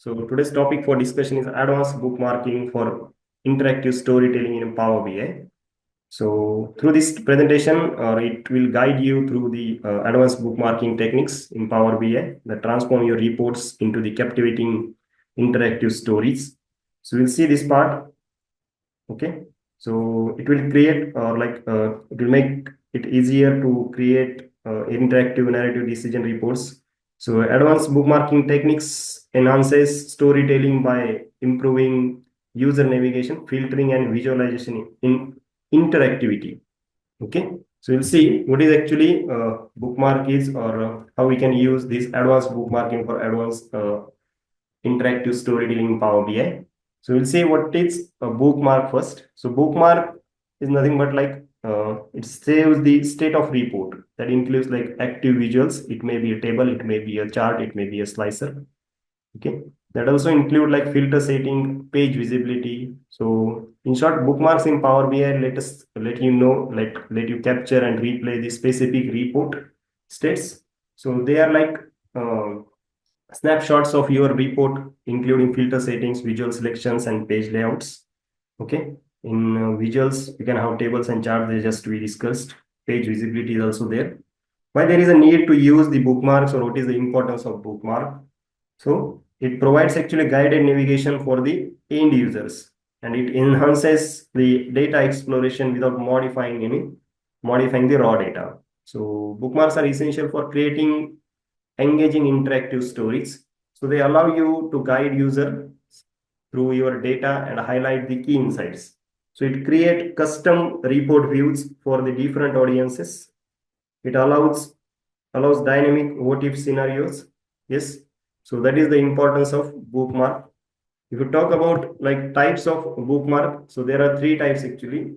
So today's topic for discussion is advanced bookmarking for interactive storytelling in Power BI. So through this presentation, it will guide you through the advanced bookmarking techniques in Power BI that transform your reports into the captivating interactive stories. So we'll see this part. Okay. So it will create it will make it easier to create interactive narrative decision reports. So advanced bookmarking techniques enhances storytelling by improving user navigation, filtering, and visualization in interactivity. Okay. So we'll see what is actually bookmark is, or how we can use this advanced bookmarking for advanced interactive storytelling in Power BI. So we'll see what is a bookmark first. So bookmark is nothing but it saves the state of report that includes like active visuals. It may be a table, it may be a chart, it may be a slicer. Okay. That also include like filter setting, page visibility. So in short, bookmarks in Power BI let you know, let you capture and replay the specific report states. So they are like snapshots of your report, including filter settings, visual selections, and page layouts. Okay. In visuals, you can have tables and charts, they just we discussed. Page visibility is also there. Why there is a need to use the bookmarks, or what is the importance of bookmark? So it provides actually guided navigation for the end users, and it enhances the data exploration without modifying the raw data. So bookmarks are essential for creating engaging interactive stories. So they allow you to guide user through your data and highlight the key insights. So it create custom report views for the different audiences. It allows dynamic what if scenarios. Yes. So that is the importance of bookmark. If you talk about like types of bookmark, so there are three types actually: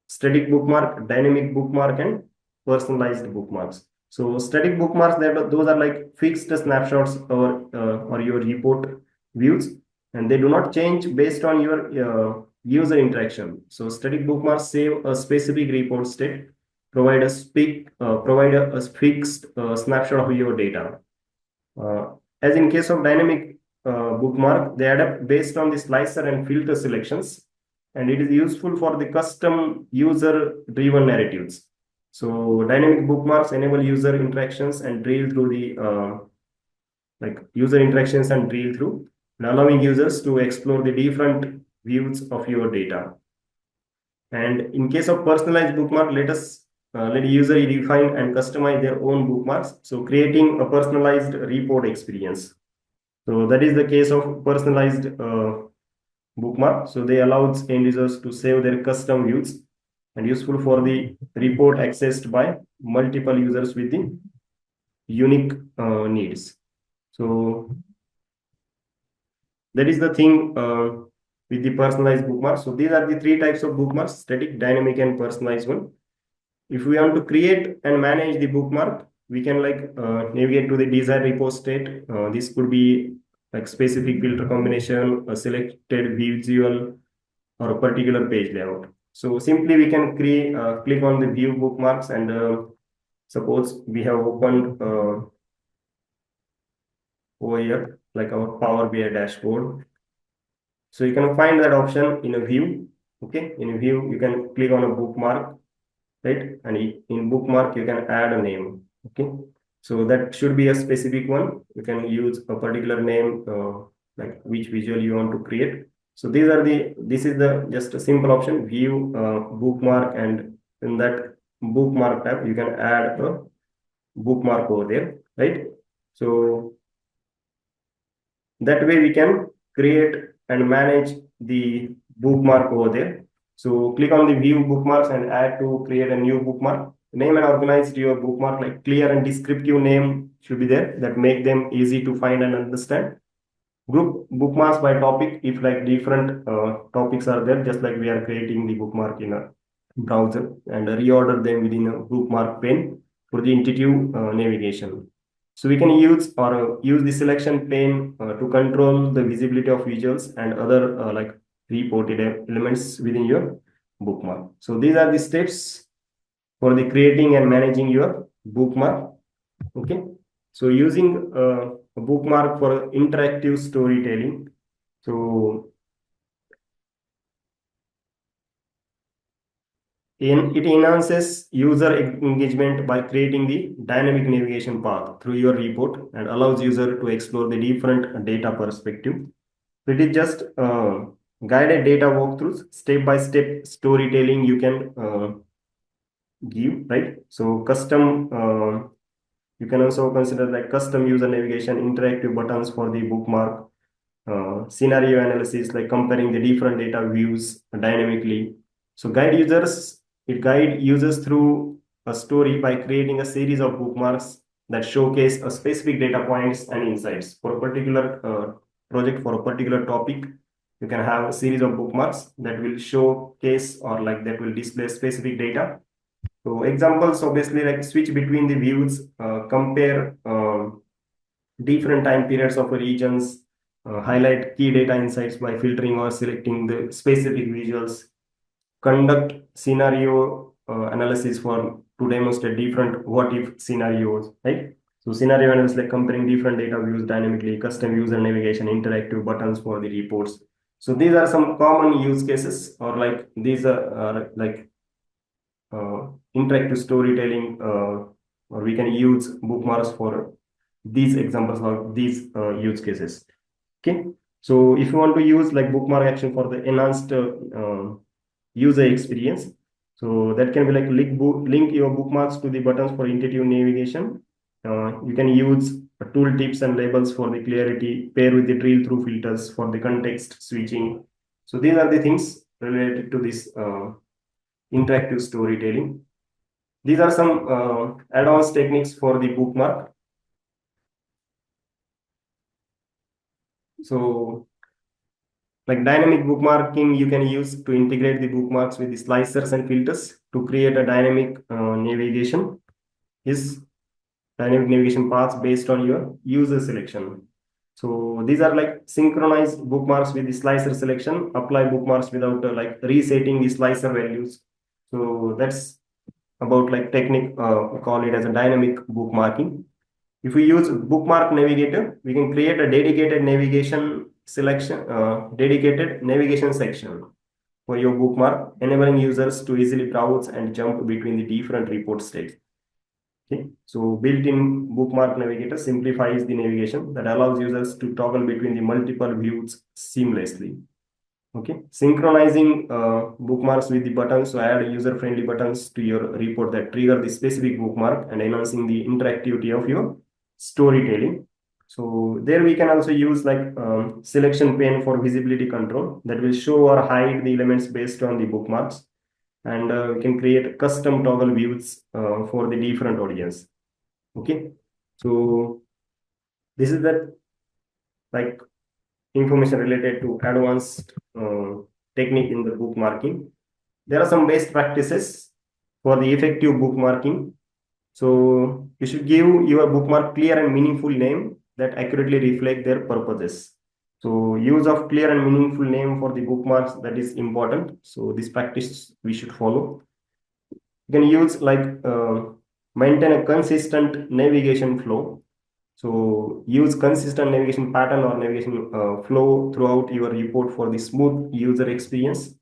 static bookmark, dynamic bookmark, and personalized bookmarks. So static bookmarks, those are like fixed snapshots or your report views, and they do not change based on your user interaction. So static bookmarks save a specific report state, provide a fixed snapshot of your data. As in case of dynamic bookmark, they adapt based on the slicer and filter selections, and it is useful for the custom user-driven narratives. So dynamic bookmarks enable user interactions and drill through and allowing users to explore the different views of your data. And in case of personalized bookmark, let user define and customize their own bookmarks. So creating a personalized report experience. So that is the case of personalized bookmark. So they allow end users to save their custom views and useful for the report accessed by multiple users with the unique needs. So that is the thing with the personalized bookmarks. So these are the three types of bookmarks: static, dynamic, and personalized one. If we want to create and manage the bookmark, we can navigate to the desired report state. This could be like specific filter combination, a selected visual, or a particular page layout. So simply we can click on the view bookmarks, and suppose we have opened over here like our Power BI dashboard. So you can find that option in a view. Okay, in a view you can click on a bookmark, right? And in bookmark you can add a name. Okay, so that should be a specific one. You can use a particular name, like which visual you want to create. So this is the just a simple option: view bookmark, and in that bookmark tab you can add a bookmark over there, right? So that way we can create and manage the bookmark over there. So click on the view bookmarks and add to create a new bookmark. Name and organize your bookmark, like clear and descriptive name should be there that make them easy to find and understand. Group bookmarks by topic if like different topics are there, just like we are creating the bookmark in a browser, and reorder them within a bookmark pane for the intuitive navigation. So we can use the selection pane to control the visibility of visuals and other reported elements within your bookmark. So these are the steps for the creating and managing your bookmark. Okay. So using a bookmark for interactive storytelling. So it enhances user engagement by creating the dynamic navigation path through your report and allows user to explore the different data perspective. It is just guided data walkthroughs, step-by-step storytelling you can give, right? So custom, you can also consider like custom user navigation, interactive buttons for the bookmark, scenario analysis, like comparing the different data views dynamically. So it guide users through a story by creating a series of bookmarks that showcase a specific data points and insights for a particular project, for a particular topic. You can have a series of bookmarks that will showcase or like that will display specific data. So examples obviously like switch between the views, compare different time periods of regions, highlight key data insights by filtering or selecting the specific visuals, conduct scenario analysis for to demonstrate different what if scenarios, right? So scenario analysis like comparing different data views dynamically, custom user navigation, interactive buttons for the reports. So these are some common use cases, or like these are like interactive storytelling, or we can use bookmarks for these examples or these use cases. Okay, so if you want to use like bookmark action for the enhanced user experience, so that can be like link your bookmarks to the buttons for intuitive navigation. You can use tool tips and labels for the clarity, pair with the drill through filters for the context switching. So these are the things related to this interactive storytelling. These are some advanced techniques for the bookmark. So like dynamic bookmarking, you can use to integrate the bookmarks with the slicers and filters to create a dynamic navigation. Is dynamic navigation paths based on your user selection. So these are like synchronized bookmarks with the slicer selection, apply bookmarks without like resetting the slicer values. So that's about like technique, call it as a dynamic bookmarking. If we use bookmark navigator, we can create a dedicated navigation section for your bookmark, enabling users to easily browse and jump between the different report states. Okay, so built-in bookmark navigator simplifies the navigation that allows users to toggle between the multiple views seamlessly. Okay, synchronizing bookmarks with the buttons, so add user-friendly buttons to your report that trigger the specific bookmark and enhancing the interactivity of your storytelling. So there we can also use like selection pane for visibility control that will show or hide the elements based on the bookmarks, and we can create custom toggle views for the different audience. Okay, so this is the like information related to advanced technique in the bookmarking. There are some best practices for the effective bookmarking. So you should give your bookmark clear and meaningful name that accurately reflect their purposes. So use of clear and meaningful name for the bookmarks, that is important. So this practice we should follow. You can use like maintain a consistent navigation flow. So use consistent navigation pattern or navigation flow throughout your report for the smooth user experience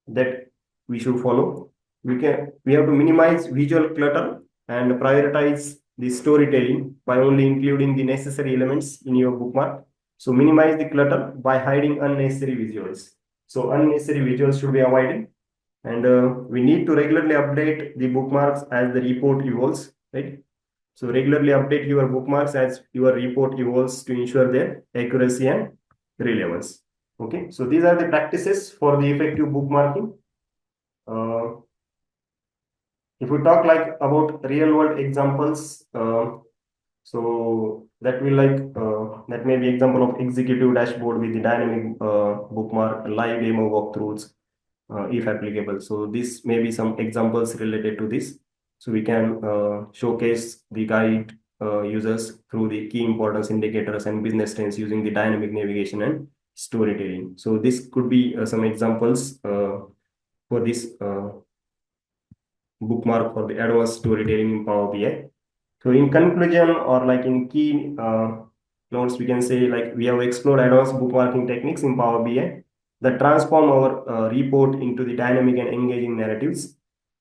that we should follow. We have to minimize visual clutter and prioritize the storytelling by only including the necessary elements in your bookmark. So minimize the clutter by hiding unnecessary visuals. So unnecessary visuals should be avoided, and we need to regularly update the bookmarks as the report evolves, right? So regularly update your bookmarks as your report evolves to ensure their accuracy and relevance. Okay, so these are the practices for the effective bookmarking. Uh, if we talk like about real world examples, so that will like that may be example of executive dashboard with the dynamic bookmark, live demo walkthroughs, if applicable. So this may be some examples related to this. So we can showcase the guide users through the key importance indicators and business trends using the dynamic navigation and storytelling. So this could be some examples for this bookmark for the advanced storytelling in Power BI. So in conclusion, or like in key notes, we can say like we have explored advanced bookmarking techniques in Power BI that transform our report into the dynamic and engaging narratives.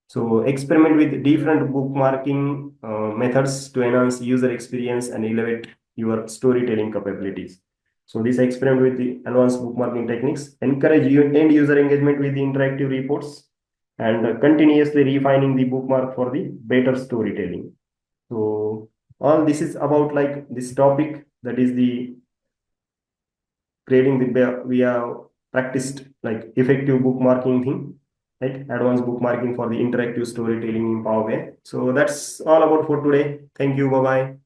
So experiment with different bookmarking methods to enhance user experience and elevate your storytelling capabilities. So this experiment with the advanced bookmarking techniques encourage end user engagement with the interactive reports and continuously refining the bookmark for the better storytelling. So all this is about like this topic, that is the creating the we have practiced like effective bookmarking thing, right? Advanced bookmarking for the interactive storytelling in Power BI. So that's all about for today. Thank you. Bye bye.